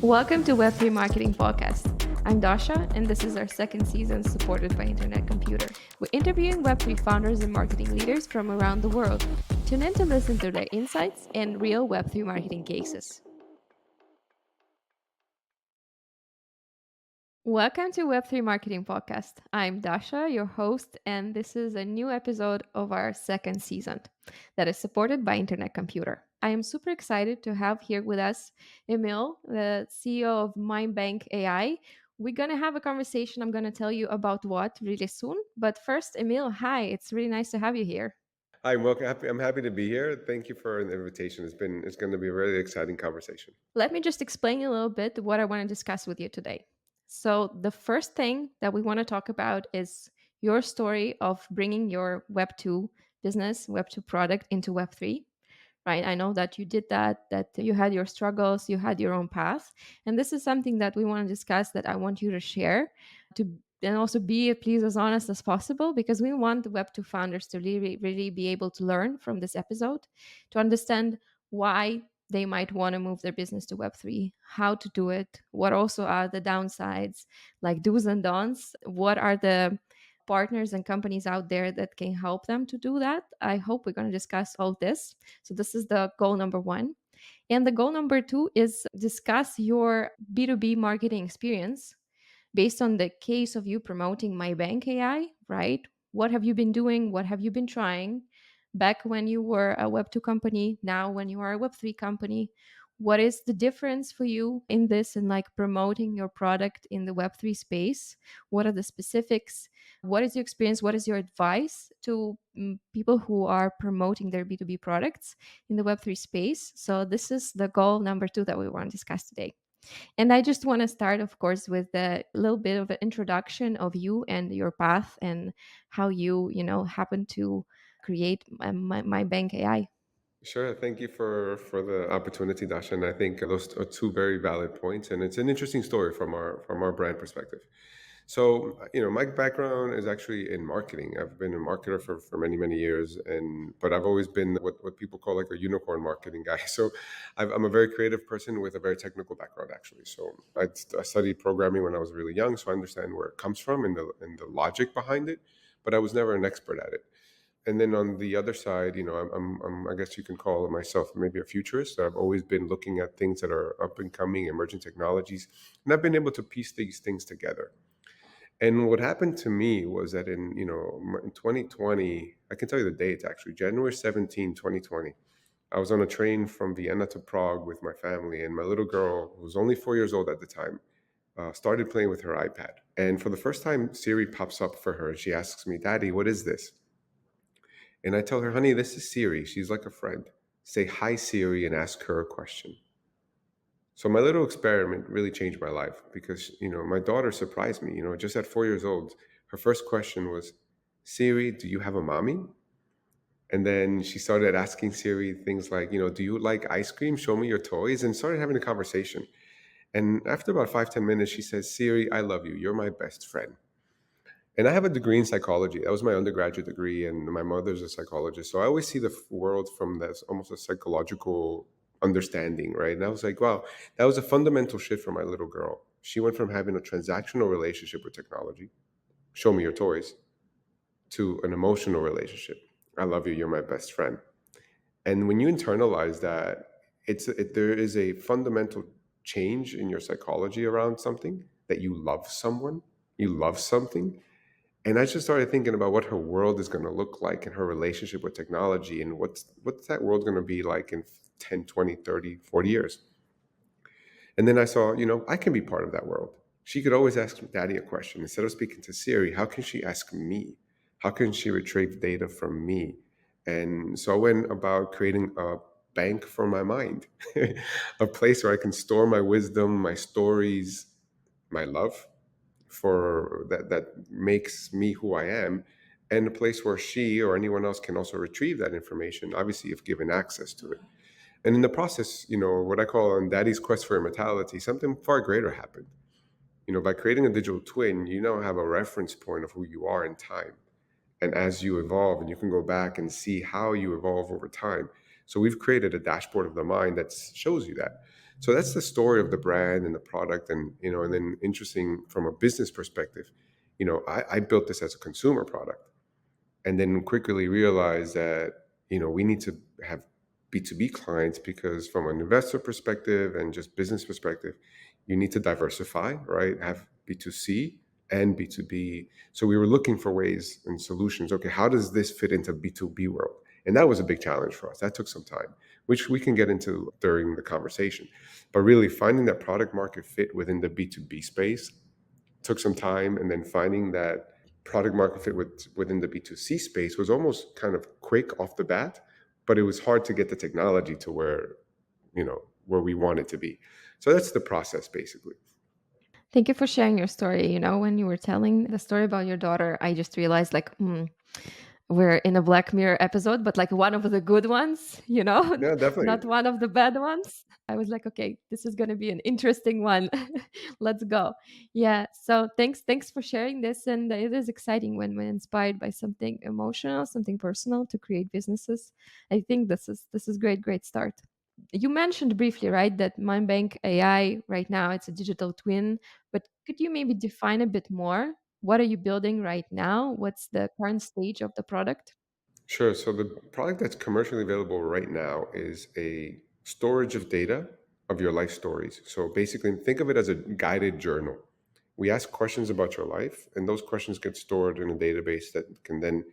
Welcome to Web3 Marketing Podcast. I'm Dasha, and this is our second season supported by Internet Computer. We're interviewing Web3 founders and marketing leaders from around the world. Tune in to listen to their insights and real Web3 marketing cases. Welcome to Web3 Marketing Podcast. I'm Dasha, your host, and this is a new episode of our second season that is supported by Internet Computer. I am super excited to have here with us Emil, the CEO of Mindbank.ai. We're going to have a conversation. I'm going to tell you about what really soon. But first, Emil, hi. It's really nice to have you here. I'm welcome. I'm happy to be here. Thank you for the invitation. It's going to be a really exciting conversation. Let me just explain a little bit what I want to discuss with you today. So, the first thing that we want to talk about is your story of bringing your Web2 business, Web2 product into Web3, right? I know that you did that you had your struggles, you had your own path. And this is something that we want to discuss that I want you to share to and also be please as honest as possible because we want the Web2 founders to really be able to learn from this episode to understand why they might want to move their business to Web3, how to do it, what also are the downsides, like do's and don'ts, what are the partners and companies out there that can help them to do that. I hope we're going to discuss all this. So, this is the goal number one. And the goal number two is discuss your B2B marketing experience based on the case of you promoting My Bank AI, right? What have you been doing? What have you been trying back when you were a Web2 company, now when you are a Web3 company? What is the difference for you in this and like promoting your product in the Web3 space? What are the specifics? What is your experience? What is your advice to people who are promoting their B2B products in the Web3 space? So, this is the goal number two that we want to discuss today. And I just want to start, of course, with a little bit of an introduction of you and your path and how you happen to create my bank AI. Sure. Thank you for the opportunity, Dasha. And I think those are two very valid points, and it's an interesting story from our brand perspective. So, my background is actually in marketing. I've been a marketer for many years, but I've always been what people call like a unicorn marketing guy. So, I'm a very creative person with a very technical background, actually. So, I studied programming when I was really young, so I understand where it comes from and the logic behind it, but I was never an expert at it. And then on the other side, I guess you can call myself maybe a futurist. I've always been looking at things that are up and coming, emerging technologies, and I've been able to piece these things together. And what happened to me was that in 2020, I can tell you the date actually, January 17, 2020, I was on a train from Vienna to Prague with my family, and my little girl, who was only 4 years old at the time, started playing with her iPad. And for the first time, Siri pops up for her. She asks me, "Daddy, what is this?" And I tell her, "Honey, this is Siri. She's like a friend. Say hi, Siri, and ask her a question." So my little experiment really changed my life because, my daughter surprised me, just at 4 years old. Her first question was, "Siri, do you have a mommy?" And then she started asking Siri things like, "Do you like ice cream? Show me your toys," and started having a conversation. And after about 5, 10 minutes, she says, "Siri, I love you. You're my best friend." And I have a degree in psychology. That was my undergraduate degree, and my mother's a psychologist. So I always see the world from this almost a psychological understanding, right? And I was like, wow, that was a fundamental shift for my little girl. She went from having a transactional relationship with technology, show me your toys, to an emotional relationship. I love you. You're my best friend. And when you internalize that, there is a fundamental change in your psychology around something that you love someone, you love something, and I just started thinking about what her world is going to look like and her relationship with technology and what's that world going to be like in 10, 20, 30, 40 years. And then I saw, I can be part of that world. She could always ask Daddy a question. Instead of speaking to Siri, how can she ask me? How can she retrieve data from me? And so I went about creating a bank for my mind, a place where I can store my wisdom, my stories, my love for that makes me who I am, and a place where she or anyone else can also retrieve that information, obviously if given access to it. And in the process, what I call on Daddy's quest for immortality, something far greater happened. By creating a digital twin, you now have a reference point of who you are in time. And as you evolve, and you can go back and see how you evolve over time. So we've created a dashboard of the mind that shows you that. So that's the story of the brand and the product. And, and then interesting from a business perspective, I built this as a consumer product and then quickly realized that we need to have B2B clients because from an investor perspective and just business perspective, you need to diversify, right? Have B2C and B2B. So we were looking for ways and solutions. Okay, how does this fit into B2B world? And that was a big challenge for us. That took some time, which we can get into during the conversation. But really finding that product market fit within the B2B space took some time, and then finding that product market fit within the B2C space was almost kind of quick off the bat, but it was hard to get the technology to where we want it to be. So that's the process basically. Thank you for sharing your story. When you were telling the story about your daughter, I just realized, like, we're in a Black Mirror episode, but like one of the good ones, Yeah, definitely. not one of the bad ones. I was like, okay, this is going to be an interesting one. Let's go. Yeah. So thanks for sharing this. And it is exciting when we're inspired by something emotional, something personal to create businesses. I think this is great start. You mentioned briefly, right, that Mindbank AI right now it's a digital twin, but could you maybe define a bit more? What are you building right now? What's the current stage of the product? Sure. So the product that's commercially available right now is a storage of data of your life stories. So basically, think of it as a guided journal. We ask questions about your life, and those questions get stored in a database that can then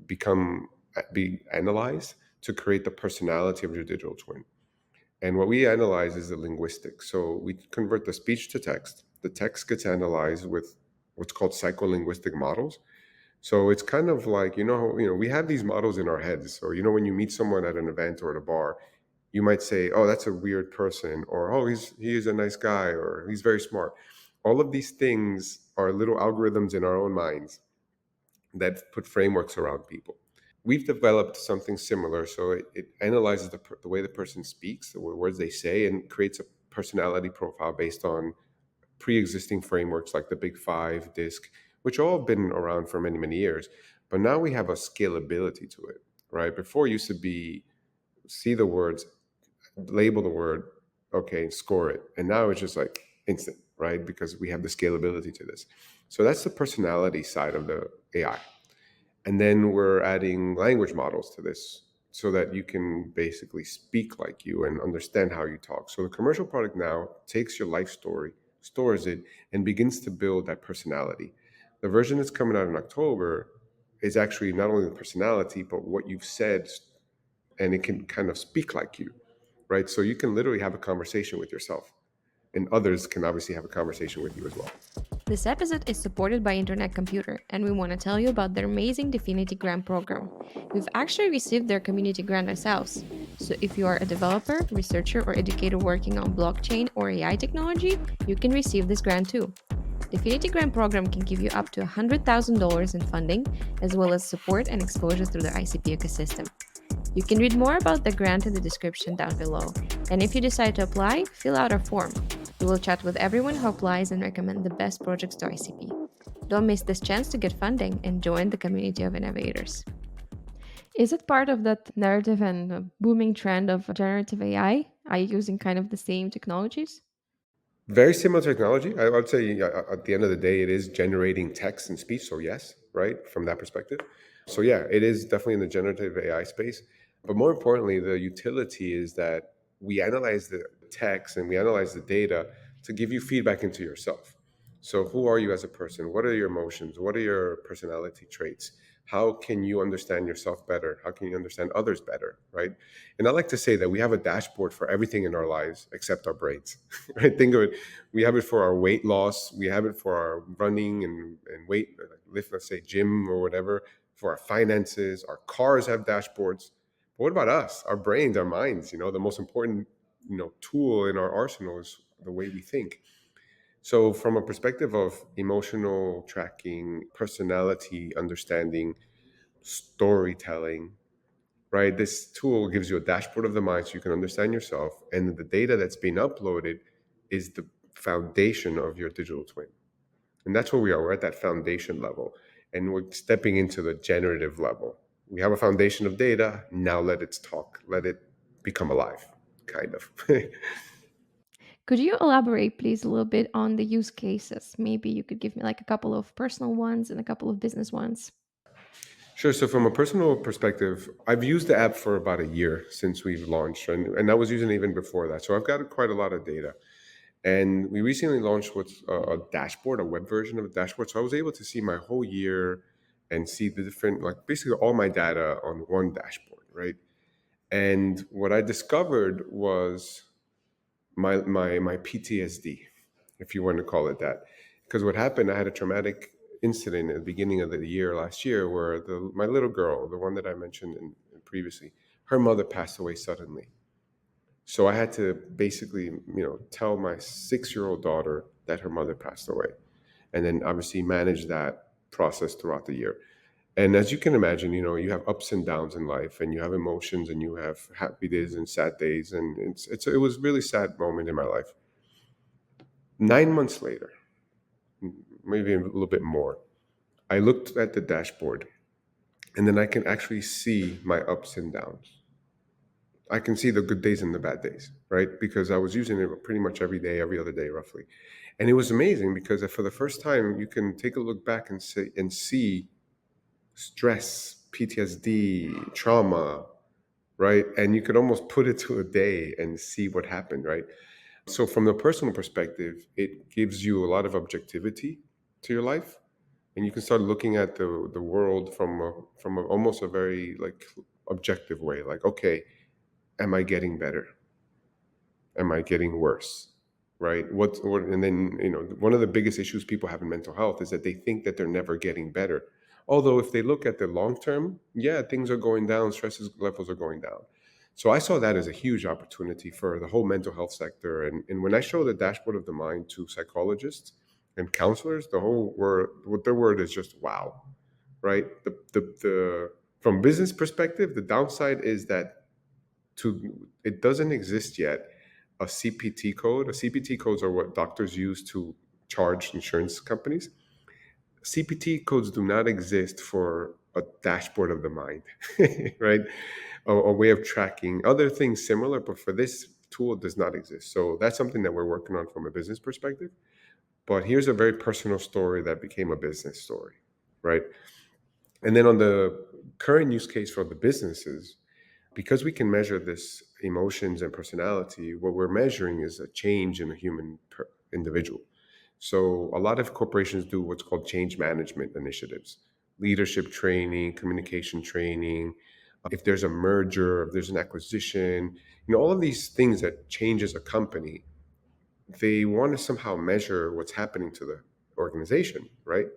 be analyzed to create the personality of your digital twin. And what we analyze is the linguistics. So we convert the speech to text. The text gets analyzed with what's called psycholinguistic models. So it's kind of like, we have these models in our heads. So, when you meet someone at an event or at a bar, you might say, oh, that's a weird person, or oh, he is a nice guy, or he's very smart. All of these things are little algorithms in our own minds that put frameworks around people. We've developed something similar. So it analyzes the way the person speaks, the words they say, and creates a personality profile based on pre-existing frameworks like the Big Five, DISC, which all have been around for many, many years. But now we have a scalability to it, right? Before it used to be see the words, label the word, okay, score it. And now it's just like instant, right? Because we have the scalability to this. So that's the personality side of the AI. And then we're adding language models to this so that you can basically speak like you and understand how you talk. So the commercial product now takes your life story, stores it, and begins to build that personality. The version that's coming out in October is actually not only the personality, but what you've said, and it can kind of speak like you, right? So you can literally have a conversation with yourself, and others can obviously have a conversation with you as well. This episode is supported by Internet Computer, and we want to tell you about their amazing Definity Grant program. We've actually received their community grant ourselves. So if you are a developer, researcher, or educator working on blockchain or AI technology, you can receive this grant too. The Definity Grant program can give you up to $100,000 in funding, as well as support and exposure through the ICP ecosystem. You can read more about the grant in the description down below. And if you decide to apply, fill out our form. We will chat with everyone who applies and recommend the best projects to ICP. Don't miss this chance to get funding and join the community of innovators. Is it part of that narrative and booming trend of generative AI? Are you using kind of the same technologies? Very similar technology. I would say at the end of the day, it is generating text and speech. So yes, right, from that perspective. So yeah, it is definitely in the generative AI space. But more importantly, the utility is that we analyze the text and we analyze the data to give you feedback into yourself. So who are you as a person? What are your emotions? What are your personality traits? How can you understand yourself better? How can you understand others better? Right. And I like to say that we have a dashboard for everything in our lives except our brains. Right. Think of it. We have it for our weight loss. We have it for our running and weight, lift, let's say gym or whatever, for our finances. Our cars have dashboards. But what about us? Our brains, our minds, the most important, tool in our arsenal is the way we think. So, from a perspective of emotional tracking, personality understanding, storytelling, right, this tool gives you a dashboard of the mind so you can understand yourself. And the data that's being uploaded is the foundation of your digital twin. And that's where we are. We're at that foundation level. And we're stepping into the generative level. We have a foundation of data. Now let it talk. Let it become alive, kind of. Could you elaborate, please, a little bit on the use cases? Maybe you could give me like a couple of personal ones and a couple of business ones. Sure. So from a personal perspective, I've used the app for about a year since we've launched, and I was using it even before that. So I've got quite a lot of data. And we recently launched what's a dashboard, a web version of a dashboard. So I was able to see my whole year and see the different, like basically all my data on one dashboard, right? And what I discovered was my PTSD, if you want to call it that. Because what happened, I had a traumatic incident at the beginning of the year last year where my little girl, the one that I mentioned previously, her mother passed away suddenly. So I had to basically, tell my 6-year old daughter that her mother passed away, and then obviously manage that process throughout the year. And as you can imagine, you have ups and downs in life, and you have emotions, and you have happy days and sad days, and it was a really sad moment in my life. 9 months later, maybe a little bit more, I looked at the dashboard, and then I can actually see my ups and downs. I can see the good days and the bad days, right? Because I was using it pretty much every day, every other day, roughly. And it was amazing because for the first time, you can take a look back and see stress, PTSD, trauma, right? And you could almost put it to a day and see what happened, right? So from the personal perspective, it gives you a lot of objectivity to your life, and you can start looking at the world from almost a very like objective way. Like, okay, am I getting better? Am I getting worse? Right? What and then, one of the biggest issues people have in mental health is that they think that they're never getting better. Although if they look at the long term, yeah, things are going down, levels are going down. So I saw that as a huge opportunity for the whole mental health sector. And when I show the dashboard of the mind to psychologists and counselors, the whole word, what their word is just wow, right? The from business perspective, the downside is that it doesn't exist yet a CPT code. A CPT codes are what doctors use to charge insurance companies. CPT codes do not exist for a dashboard of the mind, right? A way of tracking other things similar, but for this tool, it does not exist. So that's something that we're working on from a business perspective. But here's a very personal story that became a business story, right? And then on the current use case for the businesses, because we can measure this emotions and personality, what we're measuring is a change in a individual. So a lot of corporations do what's called change management initiatives, leadership training, communication training. If there's a merger, if there's an acquisition, all of these things that changes a company, they want to somehow measure what's happening to the organization, right?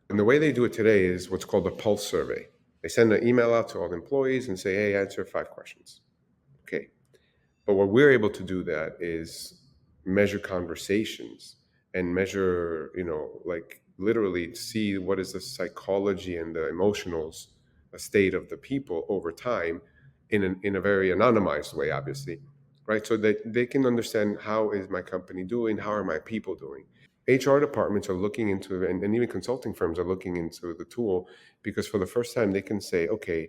And the way they do it today is what's called a pulse survey. They send an email out to all the employees and say, hey, answer 5 questions. Okay. But what we're able to do that is measure conversations and measure, like literally see what is the psychology and the emotionals state of the people over time in a very anonymized way, obviously, right? So that they can understand how is my company doing, how are my people doing. HR departments are looking into, and even consulting firms are looking into the tool because for the first time they can say, okay,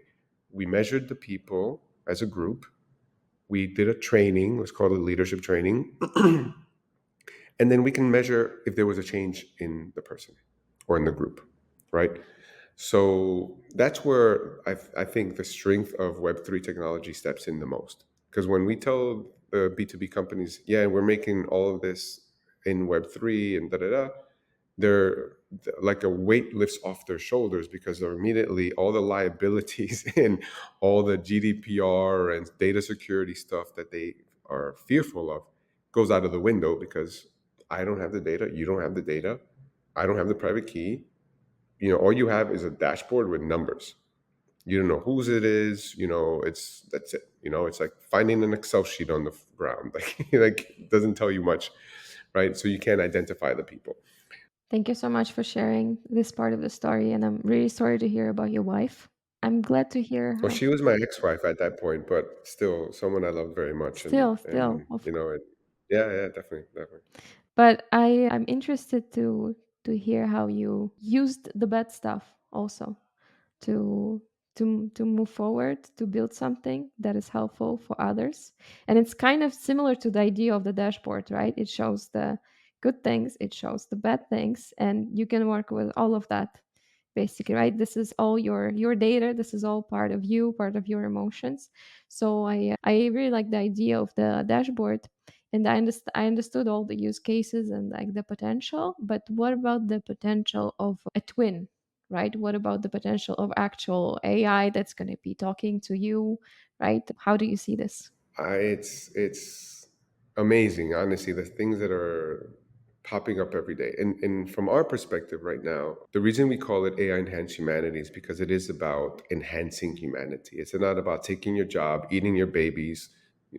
we measured the people as a group, we did a training, let's call it leadership training, and then we can measure if there was a change in the person or in the group, right? So that's where I think the strength of Web3 technology steps in the most. Because when we tell the B2B companies, yeah, we're making all of this in Web3 and da da da, they're like a weight lifts off their shoulders because they're immediately all the liabilities and all the GDPR and data security stuff that they are fearful of goes out of the window because I don't have the data, you don't have the data, I don't have the private key. All you have is a dashboard with numbers. You don't know whose it is. That's it. It's like finding an Excel sheet on the ground. Like it doesn't tell you much, right? So you can't identify the people. Thank you so much for sharing this part of the story. And I'm really sorry to hear about your wife. I'm glad to hear Well, how she was my ex-wife at that point, but still someone I loved very much, and still of yeah, yeah, definitely, definitely. but I'm interested to hear how you used the bad stuff also to to move forward, to build something that is helpful for others. And it's kind of similar to the idea of the dashboard, right? It shows the good things, it shows the bad things, and you can work with all of that basically, right? This is all your data, this is all part of you, part of your emotions. So I really like the idea of the dashboard, and I understood all the use cases and like the potential. But what about the potential of a twin, right? What about the potential of actual AI that's going to be talking to you, right? How do you see this? It's amazing, honestly, the things that are popping up every day. And from our perspective right now, the reason we call it AI enhanced humanity is because it is about enhancing humanity. It's not about taking your job, eating your babies,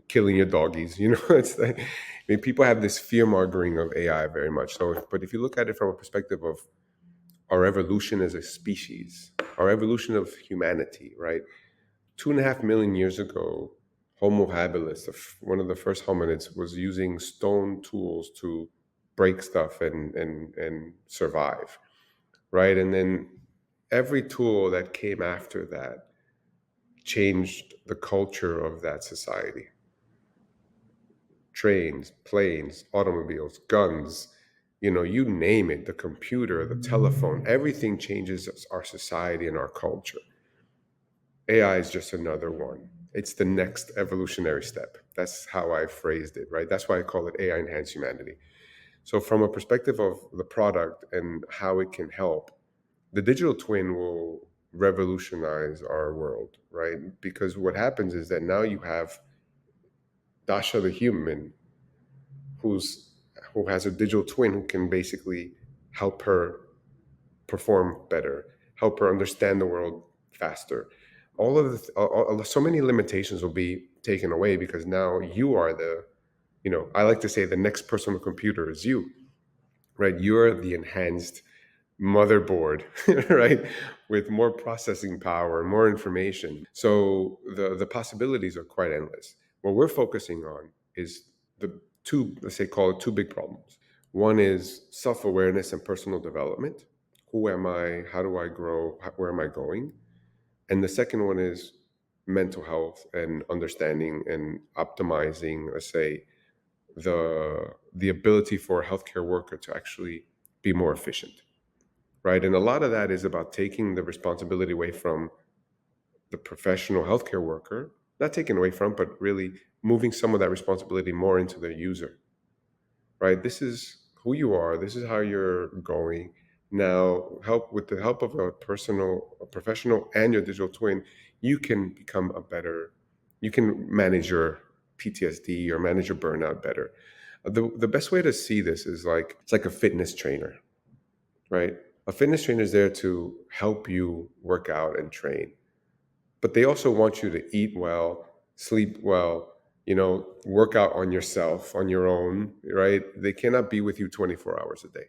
killing your doggies. You know, it's like, I mean, people have this fear mongering of AI very much. So, but if you look at it from a perspective of our evolution as a species, our evolution of humanity, right? 2.5 million years ago, Homo habilis, one of the first hominids, was using stone tools to break stuff and survive, right? And then every tool that came after that changed the culture of that society. Trains, planes, automobiles, guns, you know, you name it, the computer, the telephone, everything changes our society and our culture. AI is just another one. It's the next evolutionary step. That's how I phrased it, right? That's why I call it AI enhanced humanity. So, from a perspective of the product and how it can help, the digital twin will revolutionize our world, right? Because what happens is that now you have Dasha the human who's who has a digital twin who can basically help her perform better, help her understand the world faster. All of so many limitations will be taken away because now you are the, you know, I like to say the next personal computer is you, right? You're the enhanced motherboard, right? With more processing power, more information. So the possibilities are quite endless. What we're focusing on is the two, let's say, call it two big problems. One is self-awareness and personal development. Who am I? How do I grow? Where am I going? And the second one is mental health and understanding and optimizing, let's say, the ability for a healthcare worker to actually be more efficient, right? And a lot of that is about taking the responsibility away from the professional healthcare worker, not taken away from, but really moving some of that responsibility more into the user, right? This is who you are. This is how you're going. Now, help with the help of a professional, and your digital twin, you can become a better. You can manage your PTSD or manage your burnout better. The best way to see this is like it's like a fitness trainer, right? A fitness trainer is there to help you work out and train, but they also want you to eat well, sleep well, you know, work out on yourself, on your own, right? They cannot be with you 24 hours a day,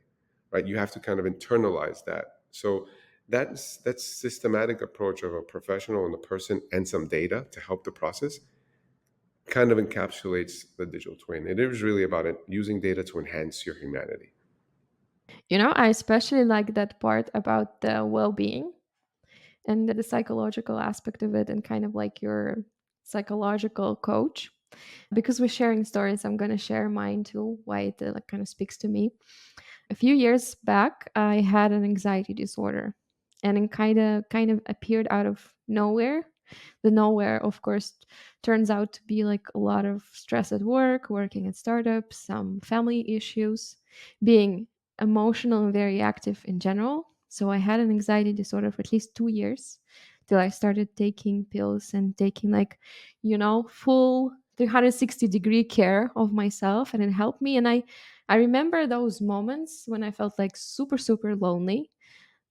right? You have to kind of internalize that. So that's systematic approach of a professional and a person and some data to help the process kind of encapsulates the digital twin. It is really about it, using data to enhance your humanity. I especially like that part about the well-being and the psychological aspect of it, and kind of like your psychological coach. Because we're sharing stories, I'm going to share mine too, why it like, kind of speaks to me. A few years back, I had an anxiety disorder, and it kind of appeared out of nowhere. The nowhere, of course, turns out to be like a lot of stress at work, working at startups, some family issues, being emotional and very active in general. So I had an anxiety disorder for at least 2 years till I started taking pills and taking like, full 360-degree care of myself, and it helped me. And I remember those moments when I felt like super, super lonely,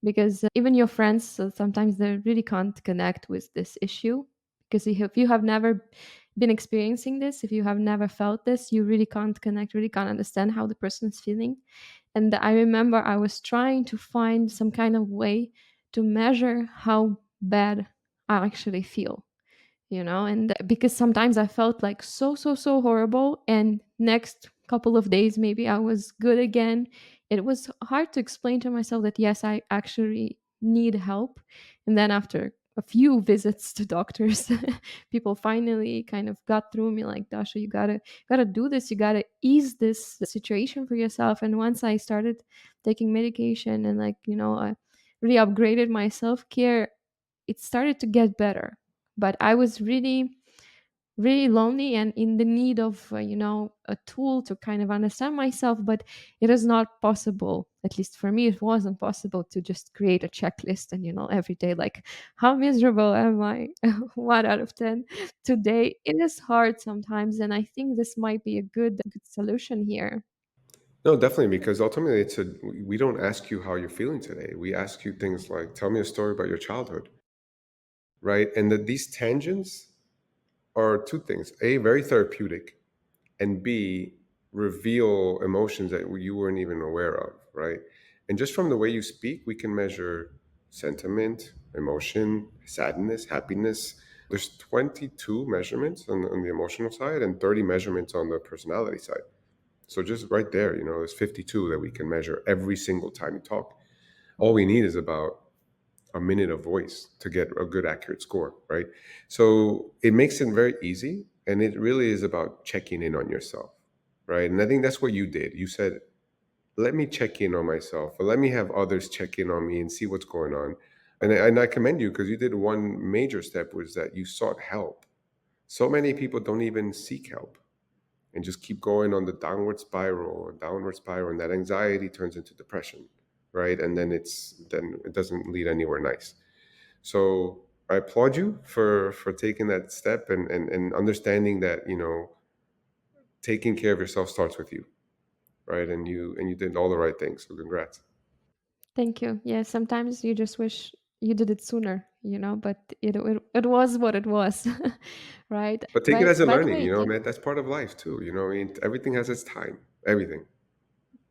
because even your friends sometimes they really can't connect with this issue, because if you have never been experiencing this, if you have never felt this, you really can't connect, really can't understand how the person is feeling. And I remember I was trying to find some kind of way to measure how bad I actually feel, and because sometimes I felt like so, so, so horrible, and next couple of days maybe I was good again. It was hard to explain to myself that yes, I actually need help. And then after a few visits to doctors. People finally kind of got through me like, Dasha, you gotta do this, you gotta ease this situation for yourself. And once I started taking medication and like, I really upgraded my self-care, it started to get better. But I was really really lonely and in the need of a tool to kind of understand myself. But it is not possible, at least for me it wasn't possible, to just create a checklist and every day, like, how miserable am I? 1 out of 10 today. It is hard sometimes, and I think this might be a good solution here. No, definitely, because ultimately we don't ask you how you're feeling today. We ask you things like, tell me a story about your childhood, right? And that these tangents are two things: A, very therapeutic, and B, reveal emotions that you weren't even aware of, right? And just from the way you speak, we can measure sentiment, emotion, sadness, happiness. There's 22 measurements on the emotional side and 30 measurements on the personality side. So just right there, there's 52 that we can measure every single time you talk. All we need is about a minute of voice to get a good accurate score, right? So it makes it very easy, and it really is about checking in on yourself, right? And I think that's what you did. You said, let me check in on myself, or let me have others check in on me and see what's going on. And I commend you, because you did one major step, was that you sought help. So many people don't even seek help and just keep going on the downward spiral, and that anxiety turns into depression, right? And then it doesn't lead anywhere nice. So I applaud you for taking that step, and understanding that taking care of yourself starts with you, right? And you did all the right things. So congrats. Thank you. Yeah, sometimes you just wish you did it sooner, but it was what it was. Right? But take it But as a by the learning, way, man. That's part of life too. I mean, everything has its time. Everything,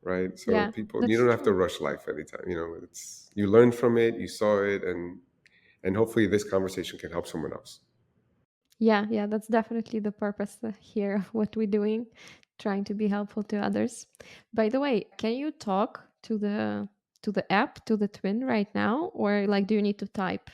right? So yeah, people, you that's don't have to true. rush life anytime. It's you learned from it, you saw it, and hopefully this conversation can help someone else. Yeah, yeah, that's definitely the purpose here of what we're doing, trying to be helpful to others. By the way, can you talk to the app, to the twin right now, or like do you need to type?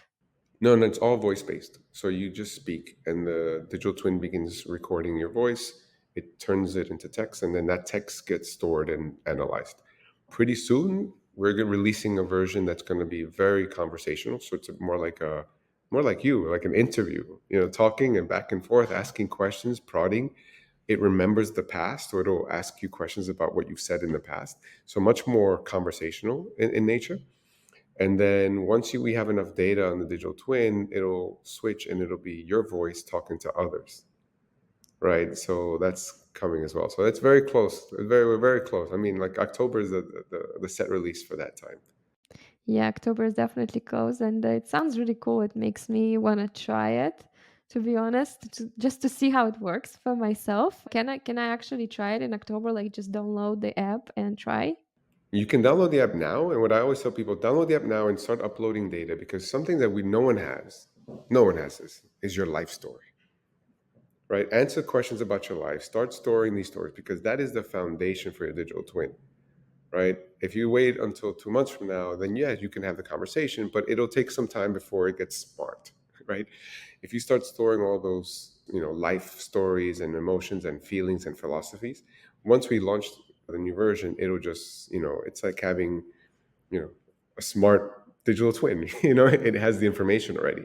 No, no, it's all voice based. So you just speak, and the digital twin begins recording your voice. It turns it into text, and then that text gets stored and analyzed. Pretty soon, we're releasing a version that's going to be very conversational. So it's more like you, like an interview. Talking and back and forth, asking questions, prodding. It remembers the past, or it'll ask you questions about what you've said in the past. So much more conversational in nature. And then once we have enough data on the digital twin, it'll switch and it'll be your voice talking to others, right? So that's coming as well. So it's very close. We're very close. I mean, like October is the set release for that time. Yeah, October is definitely close, and it sounds really cool. It makes me want to try it, to be honest, just to see how it works for myself. Can I actually try it in October? Like, just download the app and try? You can download the app now, and what I always tell people, download the app now and start uploading data, because something that no one has this, is your life story, right? Answer questions about your life. Start storing these stories, because that is the foundation for your digital twin, right? If you wait until 2 months from now, then yeah, you can have the conversation, but it'll take some time before it gets smart, right? If you start storing all those, life stories and emotions and feelings and philosophies, once we launch the new version, it'll just, it's like having, you know, a smart digital twin. It has the information already.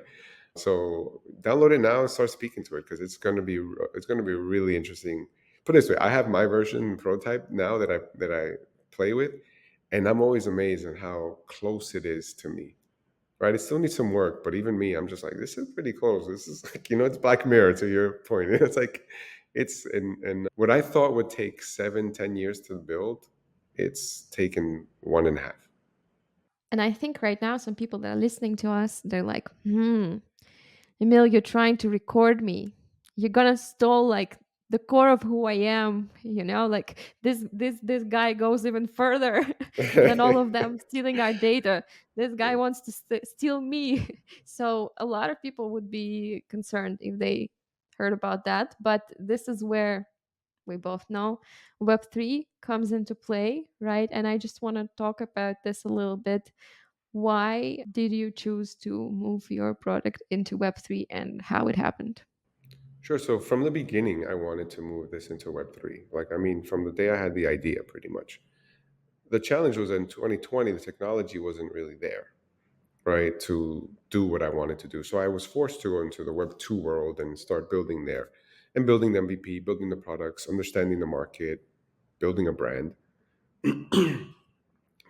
So download it now and start speaking to it, because it's going to be really interesting. Put it this way, I have my version prototype now that I play with, and I'm always amazed at how close it is to me. Right? It still needs some work, but even me, I'm just like, this is pretty close. This is like, it's Black Mirror, to your point. It's like it's and what I thought would take 7-10 years to build, it's taken one and a half. And I think right now, some people that are listening to us, they're like, Emil, you're trying to record me. You're gonna stall like the core of who I am, like this guy goes even further than all of them stealing our data. This guy wants to steal me. So a lot of people would be concerned if they heard about that. But this is where we both know Web3 comes into play, right? And I just want to talk about this a little bit. Why did you choose to move your product into Web3 and how it happened? Sure. So from the beginning, I wanted to move this into Web3. Like, I mean, from the day I had the idea, pretty much. The challenge was in 2020, the technology wasn't really there, right, to do what I wanted to do. So I was forced to go into the Web2 world and start building there and building the MVP, building the products, understanding the market, building a brand.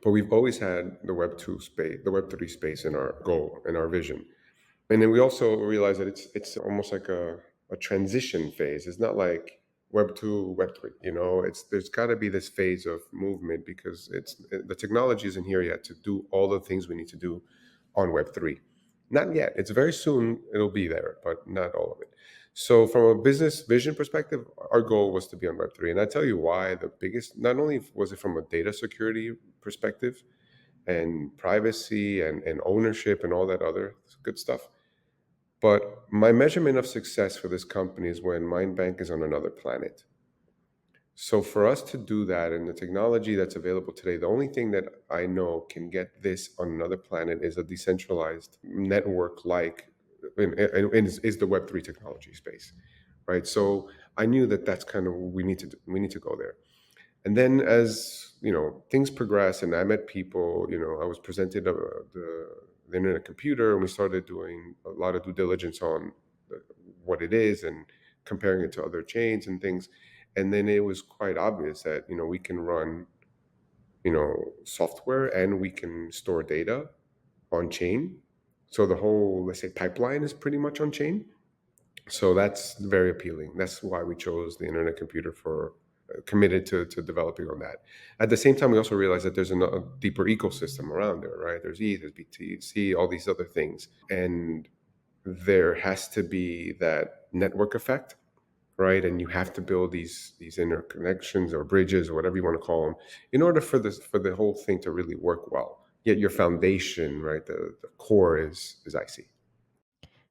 But we've always had the Web2 space, the Web3 space in our goal, in our vision. And then we also realize that it's almost like a transition phase. It's not like Web two, Web three. You know, it's there's got to be this phase of movement because the technology isn't here yet to do all the things we need to do on Web three. Not yet. It's very soon. It'll be there, but not all of it. So, from a business vision perspective, our goal was to be on Web three, and I tell you why. The biggest, not only was it from a data security perspective and privacy and ownership and all that other good stuff, but my measurement of success for this company is when Mindbank is on another planet. So for us to do that and the technology that's available today, the only thing that I know can get this on another planet is a decentralized network like is the Web3 technology space, right? So I knew that that's kind of what we need to do. We need to go there. And then as you know things progress and I met people, I was presented the internet computer and we started doing a lot of due diligence on what it is and comparing it to other chains and things. And then it was quite obvious that we can run software and we can store data on chain. So the whole, let's say, pipeline is pretty much on chain. So that's very appealing. That's why we chose the internet computer for committed to developing on that. At the same time, we also realized that there's a deeper ecosystem around there, right? There's ETH, there's BTC, all these other things, and there has to be that network effect, right? And you have to build these interconnections or bridges or whatever you want to call them in order for the whole thing to really work well. Yet your foundation, right, the core is IC.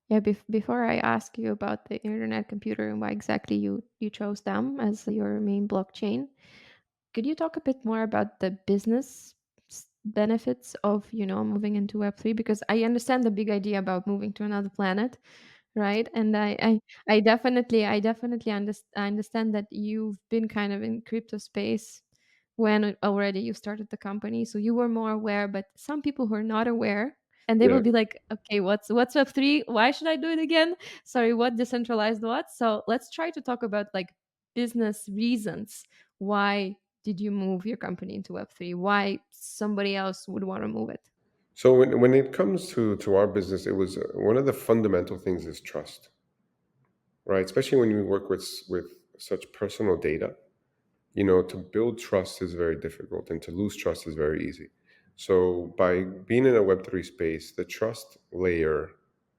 Yeah, before I ask you about the internet computer and why exactly you chose them as your main blockchain, could you talk a bit more about the business benefits of, moving into Web3? Because I understand the big idea about moving to another planet, right? And I definitely understand that you've been kind of in crypto space when already you started the company, so you were more aware. But some people who are not aware, and they will Yeah. be like, "Okay, what's Web3? Why should I do it again? Sorry, what decentralized what?" So let's try to talk about like business reasons. Why did you move your company into Web3? Why somebody else would want to move it? So when it comes to our business, it was one of the fundamental things is trust, right? Especially when you work with such personal data, to build trust is very difficult, and to lose trust is very easy. So by being in a Web3 space, the trust layer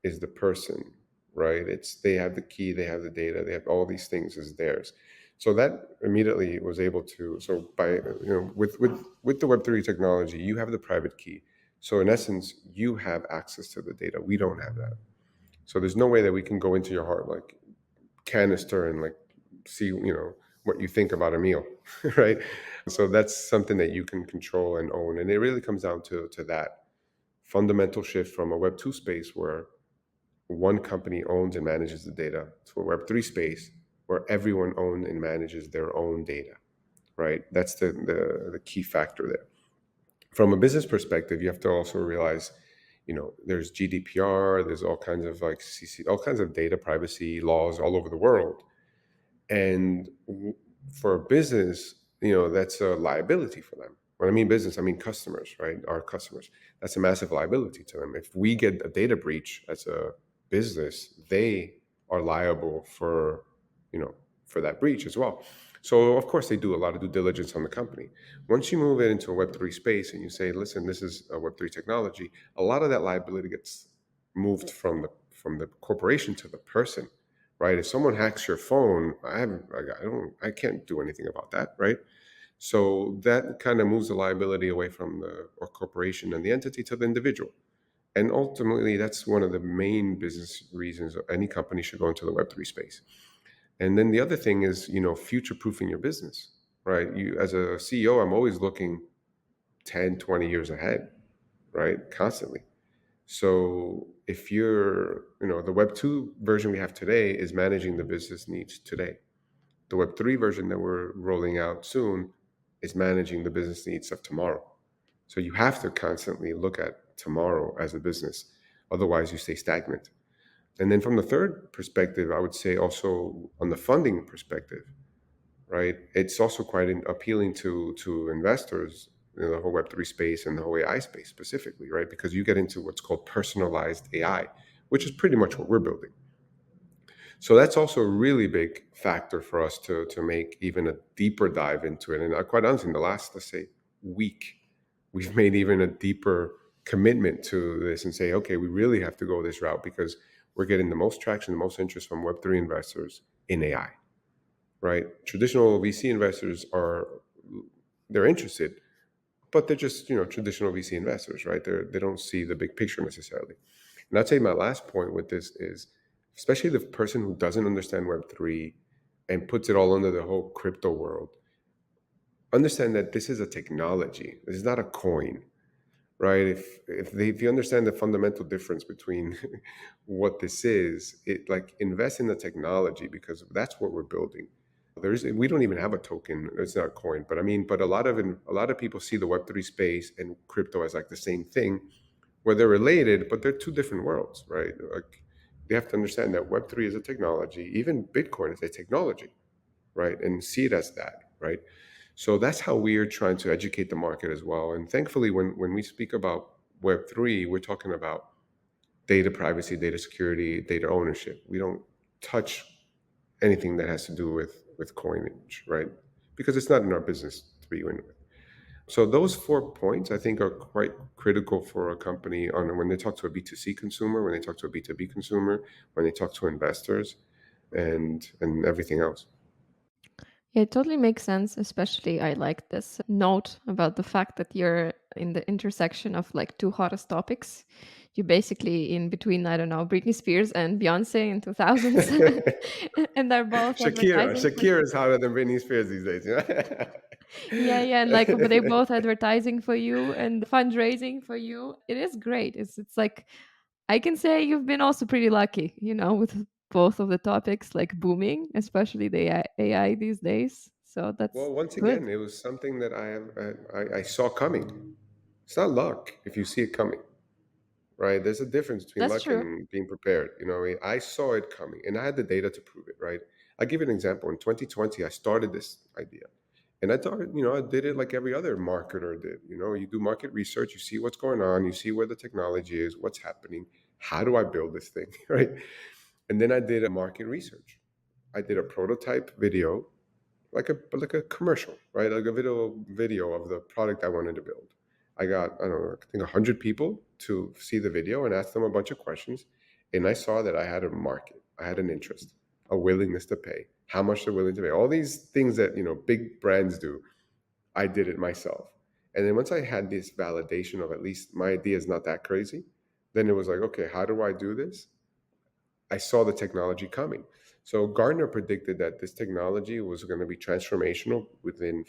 is the person, right? It's they have the key, they have the data, they have all these things is theirs. So that immediately was able to. So by with the Web3 technology, you have the private key. So in essence, you have access to the data. We don't have that. So there's no way that we can go into your heart like canister and like see what you think about a meal, right? So that's something that you can control and own, and it really comes down to that fundamental shift from a Web 2 space where one company owns and manages the data to a Web 3 space where everyone owns and manages their own data, right? That's the key factor there. From a business perspective, you have to also realize there's GDPR, there's all kinds of like CC, all kinds of data privacy laws all over the world. And for a business, that's a liability for them. When I mean business, I mean customers, right? Our customers. That's a massive liability to them. If we get a data breach as a business, they are liable you know, for that breach as well. So of course they do a lot of due diligence on the company. Once you move it into a Web3 space and you say, listen, this is a Web3 technology, a lot of that liability gets moved from the corporation to the person, right? If someone hacks your phone, I can't do anything about that, right? So that kind of moves the liability away from the or corporation and the entity to the individual. And ultimately, that's one of the main business reasons any company should go into the Web3 space. And then the other thing is, future proofing your business, right? You, as a CEO, I'm always looking 10, 20 years ahead. right? Constantly. So if you're, the Web 2 version we have today is managing the business needs today. The Web 3 version that we're rolling out soon is managing the business needs of tomorrow. So you have to constantly look at tomorrow as a business. Otherwise, you stay stagnant. And then from the third perspective, I would say also on the funding perspective, right? It's also quite appealing to investors in the whole Web3 space and the whole AI space specifically, right? Because you get into what's called personalized AI, which is pretty much what we're building. So that's also a really big factor for us to make even a deeper dive into it. And quite honestly, in the last, let's say, week, we've made even a deeper commitment to this and say, okay, we really have to go this route because we're getting the most traction, the most interest from Web3 investors in AI, right? Traditional VC investors they're interested, but they're just, traditional VC investors, right? They don't see the big picture necessarily. And I'd say my last point with this is, especially the person who doesn't understand Web3 and puts it all under the whole crypto world, understand that this is a technology. This is not a coin, right? If you understand the fundamental difference between what this is, it like invest in the technology because that's what we're building. We don't even have a token. It's not a coin, but I mean, but a lot of people see the Web3 space and crypto as like the same thing, where they're related, but they're two different worlds, right? Like they have to understand that Web3 is a technology, even Bitcoin is a technology, right? And see it as that, right? So that's how we are trying to educate the market as well. And thankfully, when we speak about Web3, we're talking about data privacy, data security, data ownership. We don't touch anything that has to do with coinage, right? Because it's not in our business to begin with. So those 4 points I think are quite critical for a company on when they talk to a B2C consumer, when they talk to a B2B consumer, when they talk to investors and everything else. Yeah, it totally makes sense. Especially, I like this note about the fact that you're in the intersection of like two hottest topics. You're basically in between, I don't know, Britney Spears and Beyonce in 2000s, and they're both Shakira. advertising for. Shakira is hotter than Britney Spears these days. Yeah, yeah, and like, but they both advertising for you and fundraising for you. It is great. It's like I can say you've been also pretty lucky, with both of the topics like booming, especially the AI these days. So that's Well, once good. again, it was something that I saw coming. It's not luck if you see it coming, right? There's a difference between That's luck true. and being prepared. I saw it coming, and I had the data to prove it, right? I'll give you an example. In 2020, I started this idea, and I thought, I did it like every other marketer did. You do market research, you see what's going on, you see where the technology is, what's happening. How do I build this thing, right? And then I did a market research. I did a prototype video like a commercial, right? Like a video of the product I wanted to build. I got, I don't know, I think 100 people to see the video and ask them a bunch of questions, and I saw that I had a market, I had an interest, a willingness to pay, how much they're willing to pay, all these things that big brands do. I did it myself, and then once I had this validation of at least my idea is not that crazy, then it was like, okay, how do I do this? I saw the technology coming. So Gartner predicted that this technology was going to be transformational within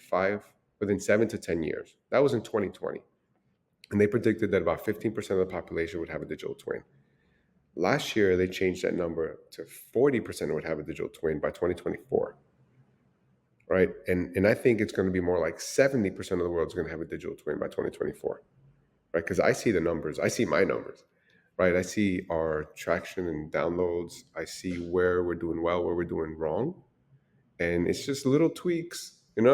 7 to 10 years. That was in 2020. And they predicted that about 15% of the population would have a digital twin. Last year, they changed that number to 40% would have a digital twin by 2024, right? And I think it's going to be more like 70% of the world is going to have a digital twin by 2024, right? Because I see the numbers, I see my numbers, right? I see our traction and downloads. I see where we're doing well, where we're doing wrong. And it's just little tweaks, and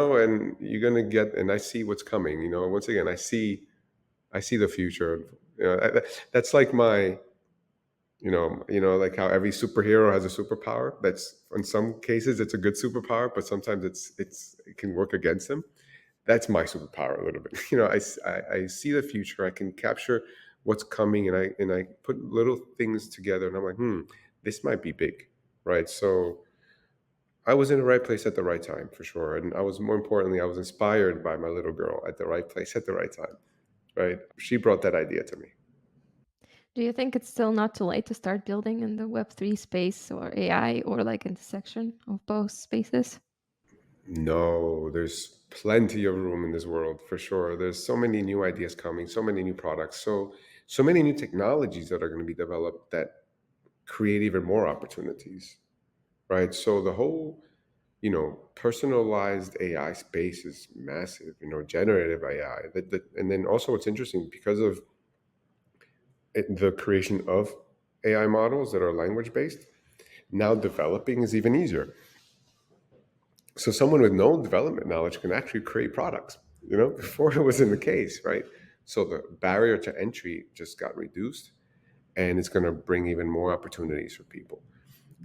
you're going to get, and I see what's coming, once again, I see the future. That's like like how every superhero has a superpower. That's in some cases it's a good superpower, but sometimes it can work against them. That's my superpower a little bit. I see the future. I can capture what's coming, and I put little things together, and I'm like, this might be big, right? So I was in the right place at the right time for sure, and more importantly, I was inspired by my little girl at the right place at the right time, right? She brought that idea to me. Do you think it's still not too late to start building in the Web3 space or AI or like intersection of both spaces? No, there's plenty of room in this world for sure. There's so many new ideas coming, so many new products, so many new technologies that are going to be developed that create even more opportunities, right? So the whole, personalized AI space is massive. Generative AI. And then also, what's interesting because of the creation of AI models that are language based, now developing is even easier. So someone with no development knowledge can actually create products. Before it wasn't the case, right? So the barrier to entry just got reduced, and it's going to bring even more opportunities for people.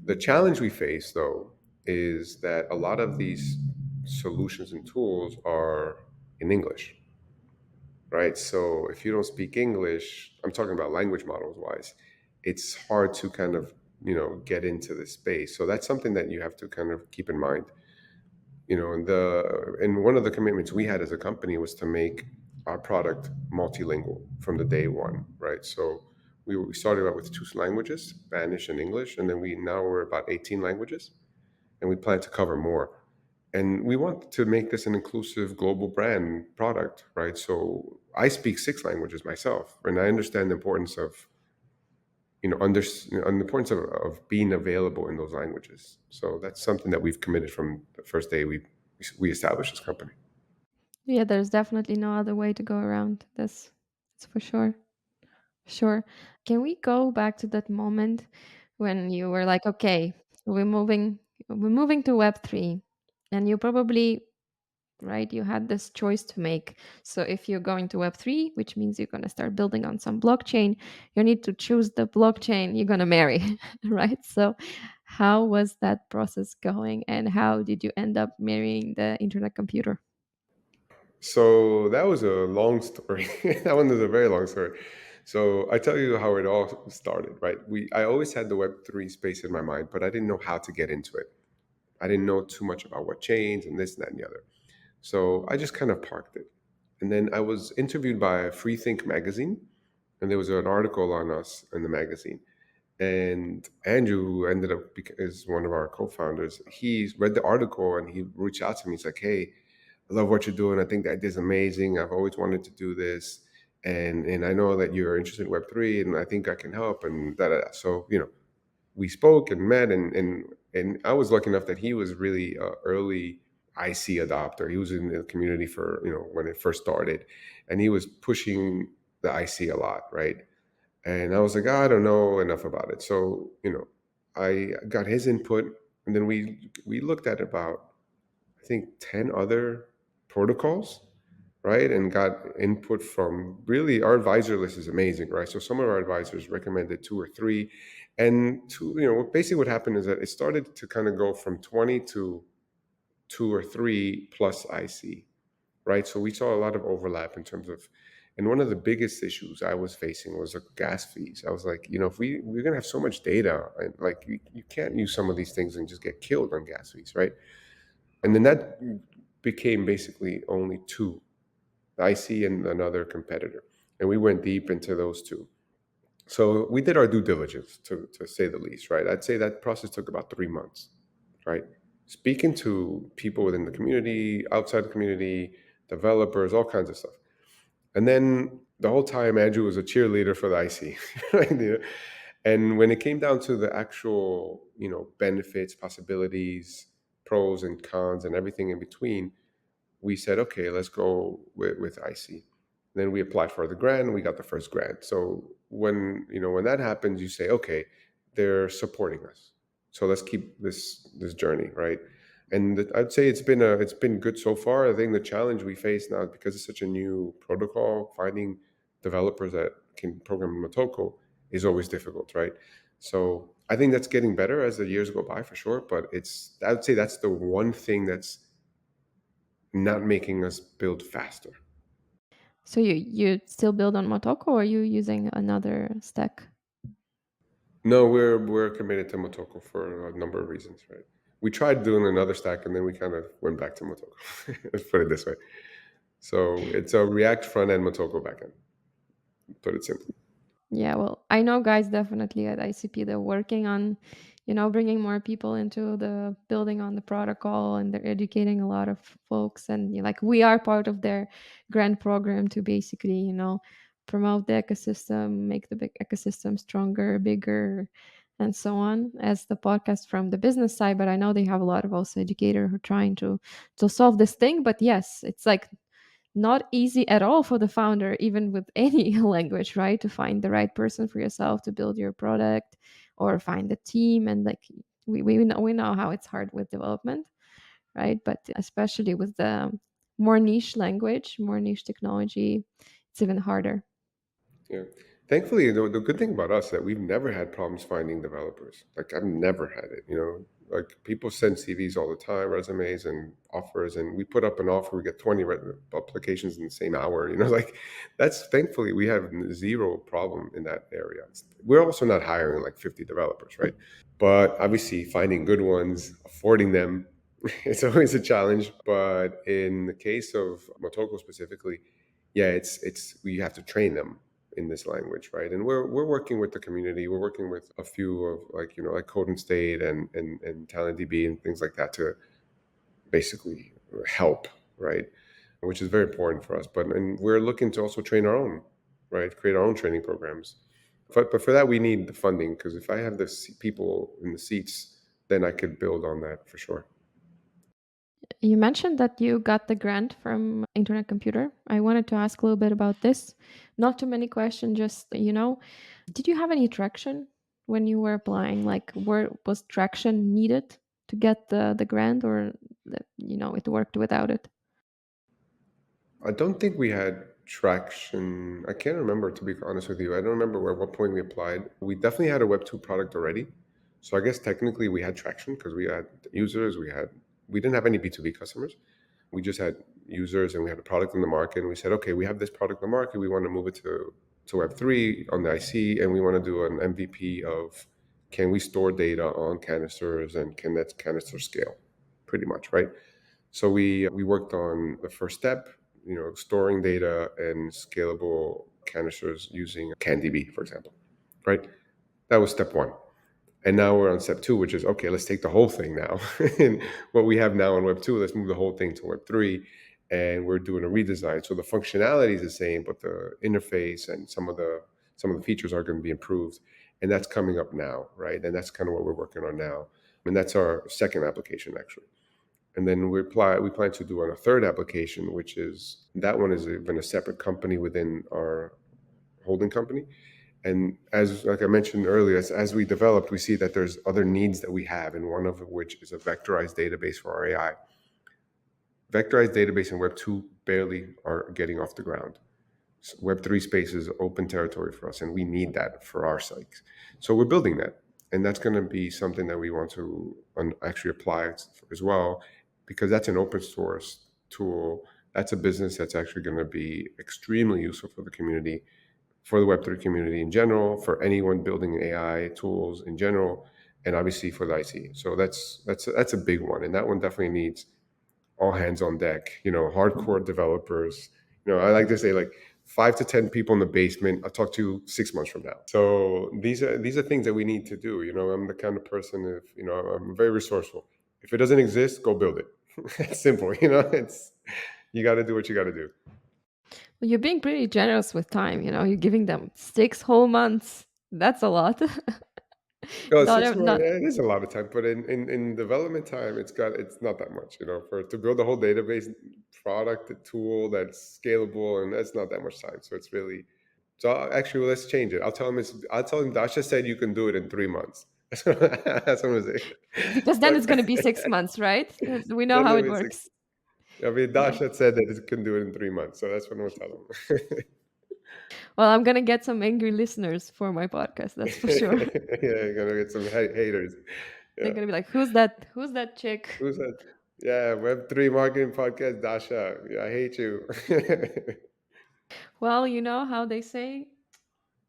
The challenge we face, though, is that a lot of these solutions and tools are in English, right? So if you don't speak English, I'm talking about language models wise, it's hard to kind of get into this space. So that's something that you have to kind of keep in mind. And one of the commitments we had as a company was to make our product multilingual from the day one, right? So we started out with two languages, Spanish and English, and then we now we're about 18 languages, and we plan to cover more. And we want to make this an inclusive global brand product, right? So I speak six languages myself, and I understand the importance of the importance of being available in those languages. So that's something that we've committed from the first day we established this company. Yeah, there's definitely no other way to go around this. That's for sure. Sure. Can we go back to that moment when you were like, okay, we're moving to Web3, and you probably, right, you had this choice to make. So if you're going to Web3, which means you're going to start building on some blockchain, you need to choose the blockchain you're going to marry, right? So how was that process going, and how did you end up marrying the internet computer? So that was a long story. That one is a very long story. So I tell you how it all started, right? I always had the Web3 space in my mind, but I didn't know how to get into it. I didn't know too much about what chains and this, that, and the other. So I just kind of parked it. And then I was interviewed by Free Think magazine, and there was an article on us in the magazine. And Andrew, who ended up is one of our co-founders, he read the article and he reached out to me. He's like, "Hey, I love what you're doing. I think the idea is amazing. I've always wanted to do this, and I know that you're interested in Web3, and I think I can help." And da da. Da. So we spoke and met, and I was lucky enough that he was really early IC adopter. He was in the community for when it first started, and he was pushing the IC a lot, right? And I was like, "Ah, I don't know enough about it." So I got his input, and then we looked at about I think 10 other protocols, right? And got input from really our advisor list is amazing, right? So some of our advisors recommended two or three. And basically what happened is that it started to kind of go from 20 to two or three plus IC, right? So we saw a lot of overlap in terms of, and one of the biggest issues I was facing was like gas fees. I was like, if we're gonna have so much data, and like you can't use some of these things and just get killed on gas fees, right? And then that became basically only two, IC and another competitor. And we went deep into those two. So we did our due diligence, to say the least, right? I'd say that process took about 3 months, right? Speaking to people within the community, outside the community, developers, all kinds of stuff. And then the whole time, Andrew was a cheerleader for the IC, right? And when it came down to the actual, benefits, possibilities, pros and cons, and everything in between, we said, okay, let's go with IC. Then we applied for the grant. We got the first grant. So when that happens, you say, okay, they're supporting us. So let's keep this journey, right? And I'd say it's been good so far. I think the challenge we face now, because it's such a new protocol, finding developers that can program in Motoko is always difficult, right? So I think that's getting better as the years go by for sure. But I would say that's the one thing that's not making us build faster. So you still build on Motoko, or are you using another stack? No, we're committed to Motoko for a number of reasons, right? We tried doing another stack and then we kind of went back to Motoko. Let's put it this way. So it's a React front end, Motoko backend. Put it simply. Yeah, well, I know guys definitely at ICP they're working on, bringing more people into the building on the protocol, and they're educating a lot of folks. And like we are part of their grant program to basically, promote the ecosystem, make the big ecosystem stronger, bigger, and so on. As the podcast from the business side, but I know they have a lot of also educator who are trying to solve this thing. But yes, it's like not easy at all for the founder, even with any language, right? To find the right person for yourself to build your product or find the team. And like we know how it's hard with development, right? But especially with the more niche language, more niche technology, it's even harder. Yeah. Thankfully, the good thing about us is that we've never had problems finding developers. Like I've never had it, like people send CVs all the time, resumes and offers, and we put up an offer, we get 20 applications in the same hour, like that's thankfully we have zero problem in that area. We're also not hiring like 50 developers, right? But obviously finding good ones, affording them, it's always a challenge. But in the case of Motoko specifically, yeah, it's we have to train them in this language, right? And we're working with the community. We're working with a few of like like Code and State and Talent DB and things like that to basically help, right? Which is very important for us. And we're looking to also train our own, right? Create our own training programs. But for that, we need the funding because if I have the people in the seats, then I could build on that for sure. You mentioned that you got the grant from Internet Computer. I wanted to ask a little bit about this. Not too many questions, just, did you have any traction when you were applying? Like, where was traction needed to get the grant, or it worked without it? I don't think we had traction. I can't remember, to be honest with you. I don't remember at what point we applied. We definitely had a Web 2 product already. So I guess technically we had traction because we had users, we didn't have any B2B customers. We just had users and we had a product in the market and we said, okay, we have this product in the market. We want to move it to Web3 on the IC and we want to do an MVP of can we store data on canisters and can that canister scale pretty much, right? So we worked on the first step, storing data and scalable canisters using CanDB, for example, right? That was step one. And now we're on step two, which is okay, let's take the whole thing now. And what we have now in Web 2, let's move the whole thing to Web 3. And we're doing a redesign. So the functionality is the same, but the interface and some of the features are going to be improved. And that's coming up now, right? And that's kind of what we're working on now. And that's our second application actually. And then we plan to do on a third application, which is that one is even a separate company within our holding company. And as like I mentioned earlier, as we developed, we see that there's other needs that we have, and one of which is a vectorized database for our AI. Vectorized database and Web 2 barely are getting off the ground. Web 3 space is open territory for us, and we need that for our sites. So we're building that. And that's going to be something that we want to actually apply as well, because that's an open source tool. That's a business that's actually going to be extremely useful for the community, for the Web3 community in general, for anyone building AI tools in general, and obviously for the IC. So that's a big one. And that one definitely needs all hands on deck, hardcore developers. I like to say like 5 to 10 people in the basement. I'll talk to you 6 months from now. So these are things that we need to do. I'm the kind of person if I'm very resourceful. If it doesn't exist, go build it. It's simple, it's you got to do what you got to do. Well, you're being pretty generous with time. You're giving them 6 whole months. That's a lot. Oh, not, 6 months, not yeah, it is a lot of time, but in development time, it's not that much, for to build a whole database product, a tool that's scalable, and that's not that much time. So it's really so actually, let's change it. I'll tell him Dasha said you can do it in 3 months. That's what I'm gonna say. because then But it's going to be 6 months, right? We know then how it it was six. works. I mean, Yeah. Dasha said that it can do it in 3 months, so that's what I'm gonna tell him. Well, I'm gonna get some angry listeners for my podcast. That's for sure. Yeah, you're gonna get some haters. They're Yeah. gonna be like, "Who's that? Who's that chick?" Who's that? Yeah, Web3 marketing podcast, Dasha. Yeah, I hate you. Well, you know how they say,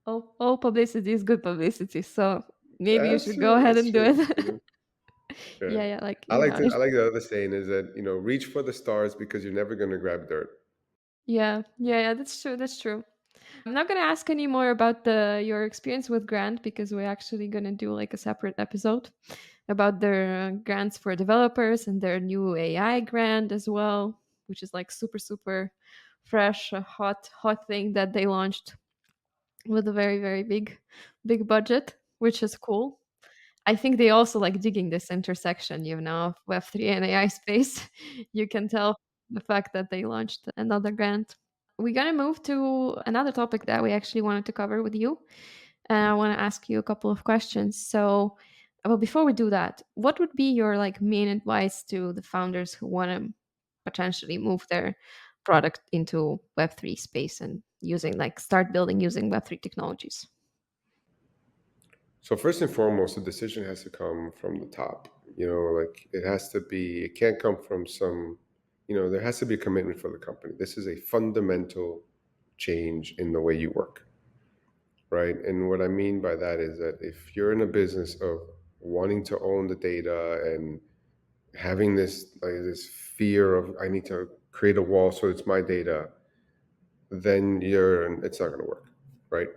all publicity is good publicity. So maybe you That's should go true. ahead That's and do true. it. Yeah. Yeah, yeah. Like I like the other saying is that, reach for the stars because you're never gonna grab dirt. yeah, yeah, yeah. That's true. That's true. I'm not gonna ask any more about the your experience with grant because we're actually gonna do like a separate episode about their grants for developers and their new AI grant as well, which is like super super fresh, a hot thing that they launched with a very very big budget, which is cool. I think they also like digging this intersection, of Web3 and AI space. You can tell the fact that they launched another grant. We're gonna move to another topic that we actually wanted to cover with you. I want to ask you a couple of questions. So, well, before we do that, what would be your like main advice to the founders who want to potentially move their product into Web3 space and using like start building using Web3 technologies? So first and foremost, the decision has to come from the top. Like it has to be. It can't come from some. There has to be a commitment for the company. This is a fundamental change in the way you work, right? And what I mean by that is that if you're in a business of wanting to own the data and having this fear of I need to create a wall so it's my data, then it's not going to work, right?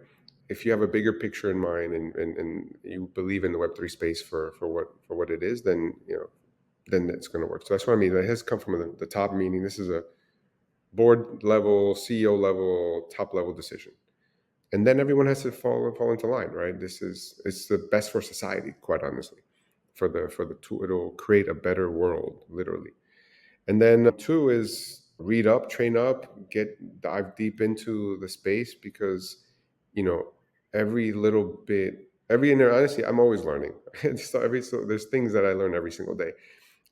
If you have a bigger picture in mind and you believe in the Web3 space for what it is, then it's going to work. So that's what I mean. It has come from the top, meaning this is a board level, CEO level, top level decision, and then everyone has to fall into line, right? It's the best for society, quite honestly, for the two. It'll create a better world, literally. And then two is read up, train up, dive deep into the space because, you know, every little bit, honestly, I'm always learning. So there's things that I learn every single day.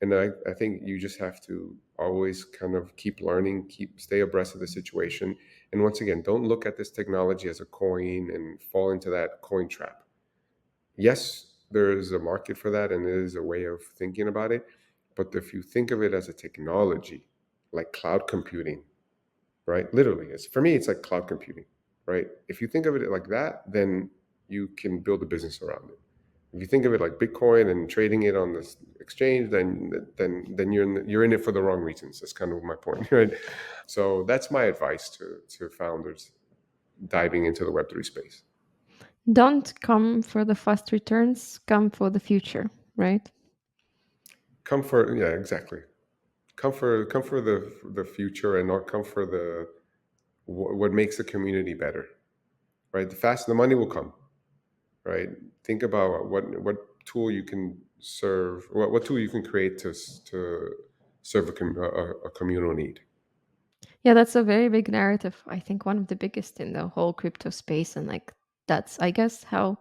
And I think you just have to always kind of keep learning, stay abreast of the situation. And once again, don't look at this technology as a coin and fall into that coin trap. Yes, there is a market for that and there is a way of thinking about it. But if you think of it as a technology, like cloud computing, right? Literally, for me, it's like cloud computing, right? If you think of it like that, then you can build a business around it. If you think of it like Bitcoin and trading it on this exchange, then you're in it for the wrong reasons. That's kind of my point, right? So that's my advice to founders diving into the Web3 space. Don't come for the fast returns, come for the future, right? Come for Yeah, exactly. Come for the future and not come for what makes the community better, right? The money will come, right? Think about what tool you can serve, what tool you can create to serve a communal need. Yeah, that's a very big narrative. I think one of the biggest in the whole crypto space. And like that's, I guess, how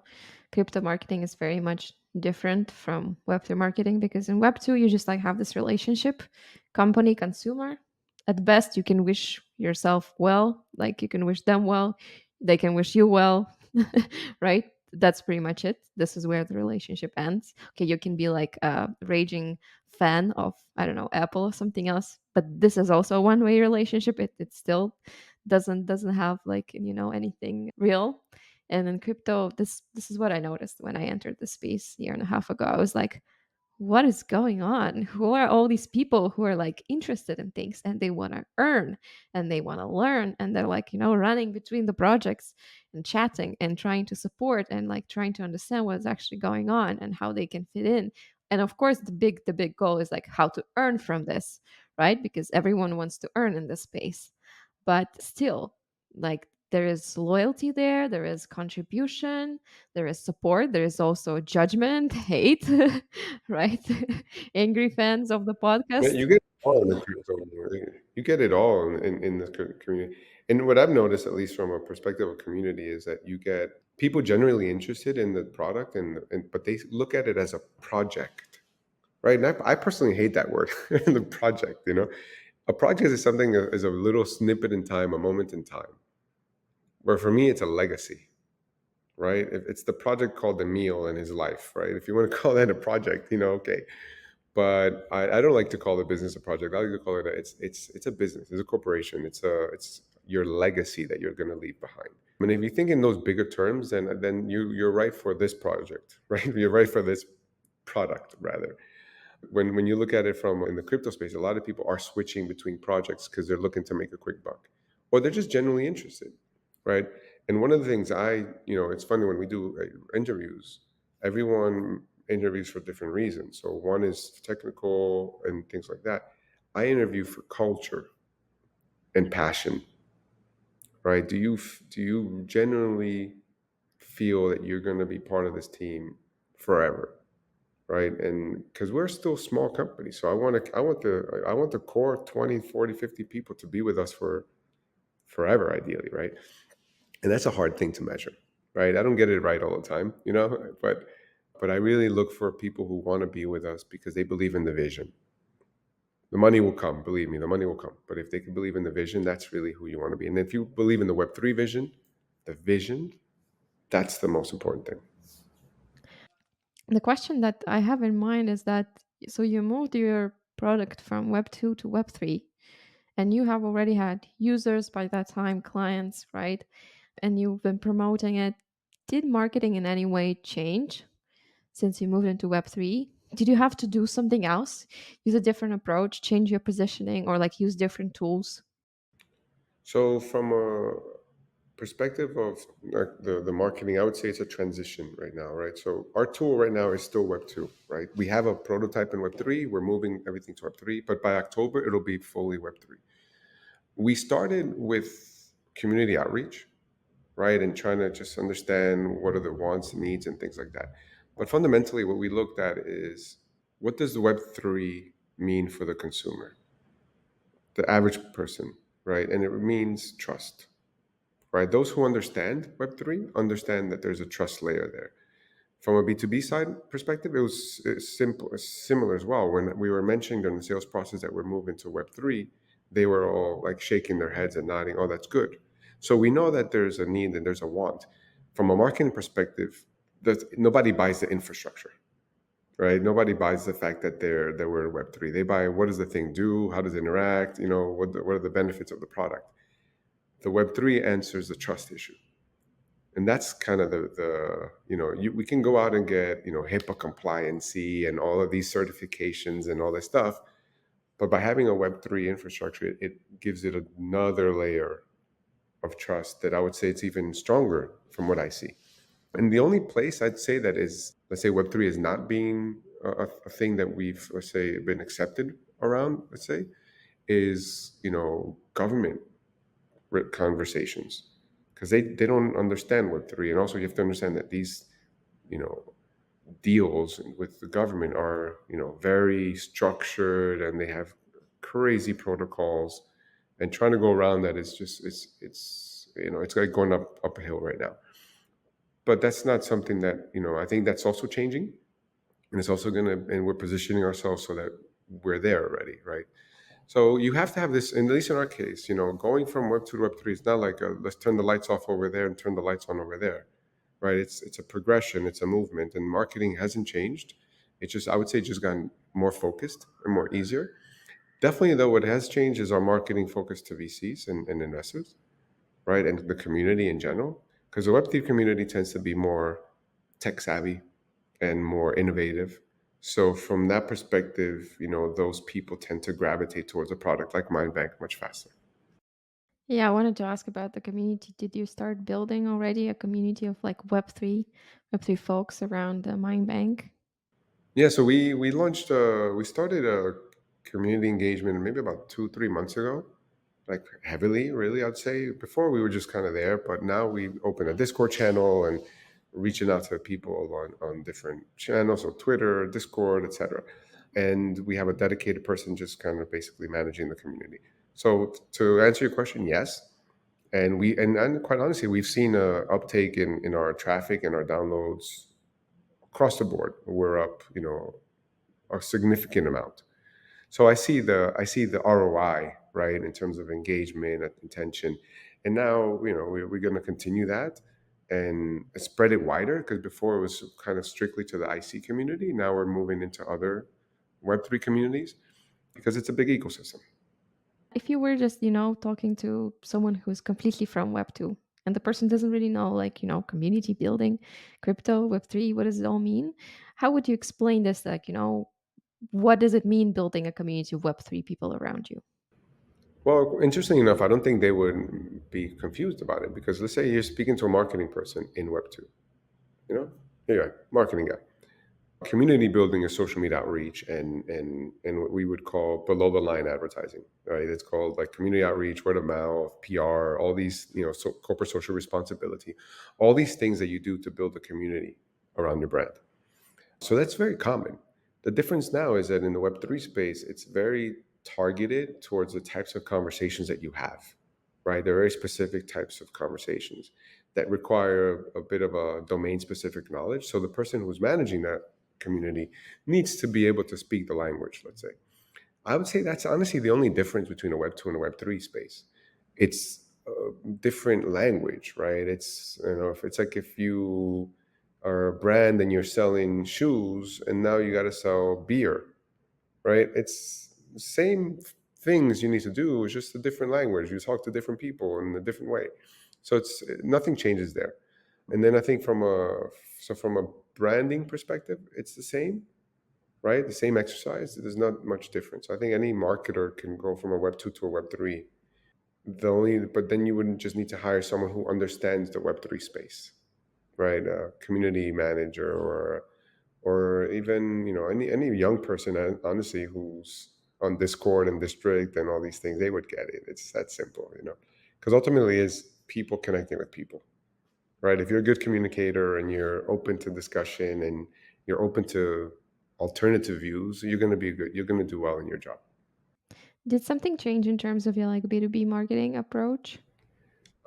crypto marketing is very much different from Web3 marketing because in Web2, you just like have this relationship, company, consumer. At best, you can wish yourself well, like you can wish them well, they can wish you well, right? That's pretty much it. This is where the relationship ends. Okay, you can be like a raging fan of, I don't know, Apple or something else, but this is also a one way relationship. It still doesn't have like anything real. And in crypto, this is what I noticed when I entered the space a year and a half ago. I was like, what is going on? Who are all these people who are like interested in things and they want to earn and they want to learn and they're like, running between the projects and chatting and trying to support and like trying to understand what's actually going on and how they can fit in. And of course, the big goal is like how to earn from this, right? Because everyone wants to earn in this space. But still, like there is loyalty there is contribution, there is support, there is also judgment, hate, right? Angry fans of the Yeah, podcast. you get it all in the crypto. You get it all in the community. And what I've noticed, at least from a perspective of community, is that you get people generally interested in the product, but they look at it as a project, right? And I personally hate that word, the project. A project is something that is a little snippet in time, a moment in time. Where for me, it's a legacy, right? It's the project called Emil and his life, right? If you want to call that a project, okay. But I don't like to call the business a project. I like to call it it's a business. It's a corporation. It's your legacy that you're going to leave behind. And if you think in those bigger terms, then you're right for this project, right? You're right for this product rather. When you look at it from in the crypto space, a lot of people are switching between projects because they're looking to make a quick buck, or they're just genuinely interested. right? And one of the things it's funny when we do interviews, everyone interviews for different reasons. So one is technical and things like that. I interview for culture and passion, right? Do you genuinely feel that you're going to be part of this team forever, right? And because we're still a small company, so I want the core 20, 40, 50 people to be with us for forever, ideally, right? And that's a hard thing to measure, right? I don't get it right all the time, but I really look for people who want to be with us because they believe in the vision. The money will come, believe me, the money will come. But if they can believe in the vision, that's really who you want to be. And if you believe in the Web3 vision, the vision, that's the most important thing. The question that I have in mind is that so you moved your product from Web 2 to Web 3, and you have already had users by that time, clients, right? And you've been promoting it. Did marketing in any way change since you moved into Web 3? Did you have to do something else? Use a different approach, change your positioning, or like use different tools? So from a perspective of like the marketing, I would say it's a transition right now, right? So our tool right now is still Web 2, right? We have a prototype in Web 3. We're moving everything to Web 3, but by October it'll be fully Web 3. We started with community outreach, right? And trying to just understand what are the wants and needs and things like that. But fundamentally, what we looked at is what does the Web 3 mean for the consumer, the average person, right? And it means trust, right? Those who understand Web 3 understand that there's a trust layer there. From a B2B side perspective, it was simple, similar as well. When we were mentioning during the sales process that we're moving to Web 3, they were all like shaking their heads and nodding, oh, that's good. So we know that there's a need and there's a want. From a marketing perspective, nobody buys the infrastructure, right? Nobody buys the fact that we're in Web 3. They buy what does the thing do, how does it interact, what are the benefits of the product. The Web 3 answers the trust issue, and that's kind of we can go out and get HIPAA compliancy and all of these certifications and all this stuff, but by having a Web 3 infrastructure, it gives it another layer of trust that I would say it's even stronger from what I see. And the only place I'd say that is, let's say, Web 3 is not being a thing that we've, let's say, been accepted around, let's say, is government conversations, because they don't understand Web 3. And also you have to understand that these you know deals with the government are very structured, and they have crazy protocols, and trying to go around that is just it's like going up a hill right now. But that's not something that I think that's also changing, and it's also going to, and we're positioning ourselves so that we're there already, right? So you have to have this, and at least in our case, going from Web 2 to Web 3 is not like let's turn the lights off over there and turn the lights on over there, right? It's a progression, it's a movement, and marketing hasn't changed. It's just, I would say, just gotten more focused and more easier. Definitely, though, what has changed is our marketing focus to VCs and investors, right, and the community in general, because the Web 3 community tends to be more tech savvy and more innovative. So from that perspective, those people tend to gravitate towards a product like Mindbank much faster. Yeah, I wanted to ask about the community. Did you start building already a community of like Web3 folks around the Mind Bank? Yeah, so we started a community engagement maybe about 2 3 months ago, like heavily, really, I'd say. Before we were just kind of there, but now we open a Discord channel and reaching out to people on different channels, so Twitter, Discord, etc. And we have a dedicated person just kind of basically managing the community. So to answer your question, yes. And quite honestly, we've seen a uptake in our traffic and our downloads across the board. We're up, a significant amount. So I see the ROI, right, in terms of engagement and attention. And now, we're going to continue that and spread it wider, because before it was kind of strictly to the IC community. Now we're moving into other Web 3 communities because it's a big ecosystem. If you were just, talking to someone who's completely from Web 2 and the person doesn't really know, like, community building, crypto, Web 3, what does it all mean? How would you explain this? Like, what does it mean building a community of Web 3 people around you? Well, interesting enough, I don't think they would be confused about it because let's say you're speaking to a marketing person in Web2, you know, here you are, marketing guy. Community building is social media outreach and what we would call below the line advertising, right? It's called like community outreach, word of mouth, PR, all these, so corporate social responsibility, all these things that you do to build a community around your brand. So that's very common. The difference now is that in the Web3 space, it's very targeted towards the types of conversations that you have, right? There are very specific types of conversations that require a bit of a domain specific knowledge. So the person who's managing that community needs to be able to speak the language, let's say. I would say that's honestly the only difference between a Web2 and a Web3 space. It's a different language, right? It's, if it's like if you are a brand and you're selling shoes and now you got to sell beer, right? It's the same things you need to do, it's just a different language. You talk to different people in a different way. So it's nothing changes there. And then I think from a branding perspective, it's the same, right? The same exercise. There's not much difference. I think any marketer can go from a Web2 to a Web3. But then you wouldn't just need to hire someone who understands the Web3 space, right? A community manager or even any young person, honestly, who's on Discord and District and all these things, they would get it. It's that simple, because ultimately is people connecting with people, right? If you're a good communicator and you're open to discussion and you're open to alternative views, you're going to do well in your job. Did something change in terms of your like B2B marketing approach?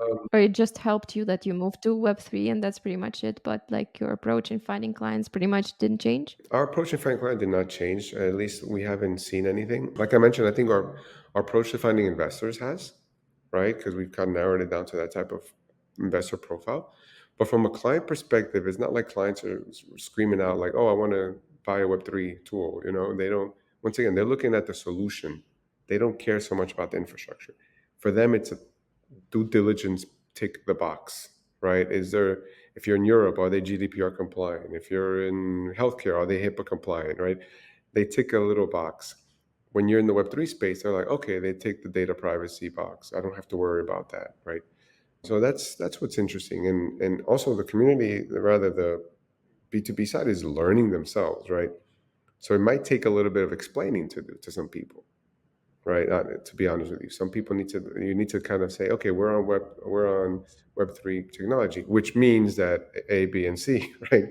Um, Or it just helped you that you moved to Web3 and that's pretty much it, but like your approach in finding clients pretty much didn't change? our approach to finding client did not change. At least we haven't seen anything. Like I mentioned, I think our approach to finding investors has, right? Because we've kind of narrowed it down to that type of investor profile. But from a client perspective, it's not like clients are screaming out like, "Oh, I want to buy a Web3 tool." They don't. Once again, they're looking at the solution. They don't care so much about the infrastructure. For them, it's a due diligence, tick the box, right? If you're in Europe, are they GDPR compliant? If you're in healthcare, are they HIPAA compliant, right? They tick a little box. When you're in the Web3 space, they're like, okay, they tick the data privacy box. I don't have to worry about that, right? So that's what's interesting. And also the community, rather the B2B side is learning themselves, right? So it might take a little bit of explaining to do to some people, right? To be honest with you, some people you need to kind of say, okay, we're on Web3 technology, which means that A, B, and C, right?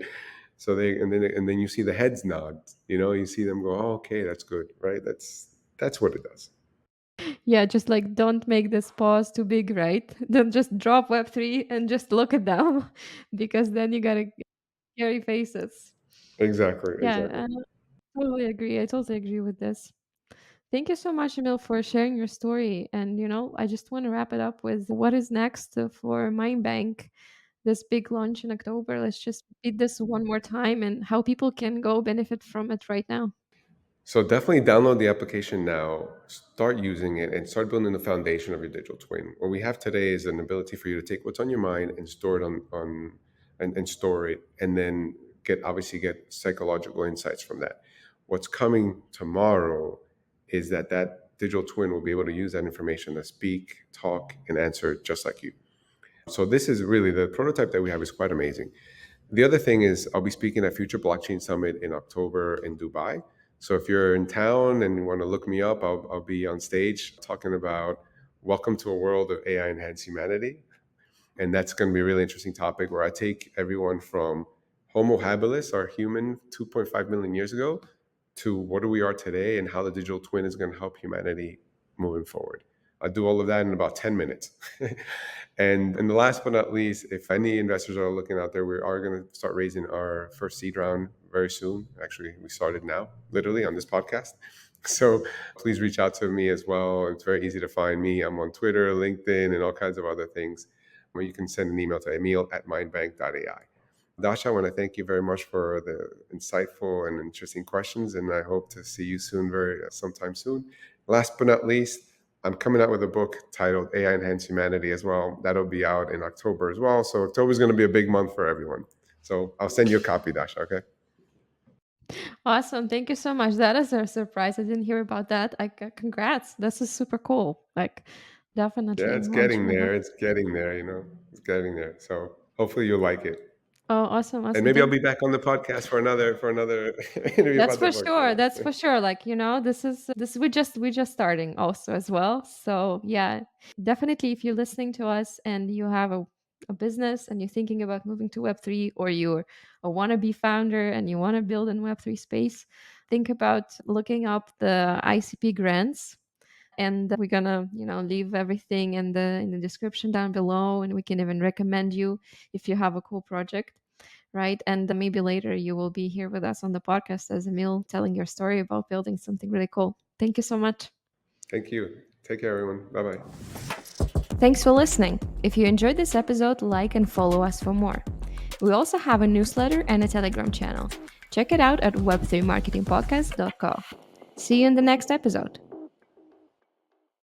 So and then you see the heads nod, you see them go, oh, okay, that's good, right? That's what it does. Yeah, just like don't make this pause too big, right? Don't just drop Web3 and just look at them because then you gotta scary faces. Exactly, Yeah, exactly. totally agree. I totally agree with this. Thank you so much, Emil, for sharing your story. And, I just want to wrap it up with what is next for Mindbank, this big launch in October. Let's just repeat this one more time and how people can go benefit from it right now. So definitely download the application now, start using it, and start building the foundation of your digital twin. What we have today is an ability for you to take what's on your mind and store it and store it, and then get psychological insights from that. What's coming tomorrow is that digital twin will be able to use that information to speak, talk, and answer just like you. So this is really the prototype that we have is quite amazing. The other thing is I'll be speaking at Future Blockchain Summit in October in Dubai. So if you're in town and you want to look me up, I'll be on stage talking about welcome to a world of AI enhanced humanity. And that's going to be a really interesting topic where I take everyone from Homo habilis, our human 2.5 million years ago, to what we are today and how the digital twin is going to help humanity moving forward. I'll do all of that in about 10 minutes. And the last but not least, if any investors are looking out there, we are going to start raising our first seed round very soon. Actually, we started now, literally on this podcast. So please reach out to me as well. It's very easy to find me. I'm on Twitter, LinkedIn, and all kinds of other things. Where you can send an email to Emil@mindbank.ai. Dasha, I want to thank you very much for the insightful and interesting questions, and I hope to see you soon, very sometime soon. Last but not least, I'm coming out with a book titled AI Enhanced Humanity as well. That'll be out in October as well. So October is going to be a big month for everyone. So I'll send you a copy, Dasha. Okay. Awesome. Thank you so much. That is a surprise. I didn't hear about that. Congrats. This is super cool. Like, Yeah, definitely it's want to getting try that. there. It's getting there. It's getting there. So hopefully you'll like it. Oh, awesome. And Awesome. maybe I'll Thank be back on the podcast for another interview That's about the for book. sure. That's for sure. Like, this we just starting also as well. So yeah, definitely if you're listening to us and you have a business and you're thinking about moving to Web3, or you're a wannabe founder and you want to build in Web3 space, think about looking up the ICP grants. And we're gonna, leave everything in the description down below, and we can even recommend you if you have a cool project, right? And maybe later you will be here with us on the podcast as Emil, telling your story about building something really cool. Thank you so much. Thank you. Take care, everyone. Bye bye. Thanks for listening. If you enjoyed this episode, like and follow us for more. We also have a newsletter and a Telegram channel. Check it out at web3marketingpodcast.co. See you in the next episode.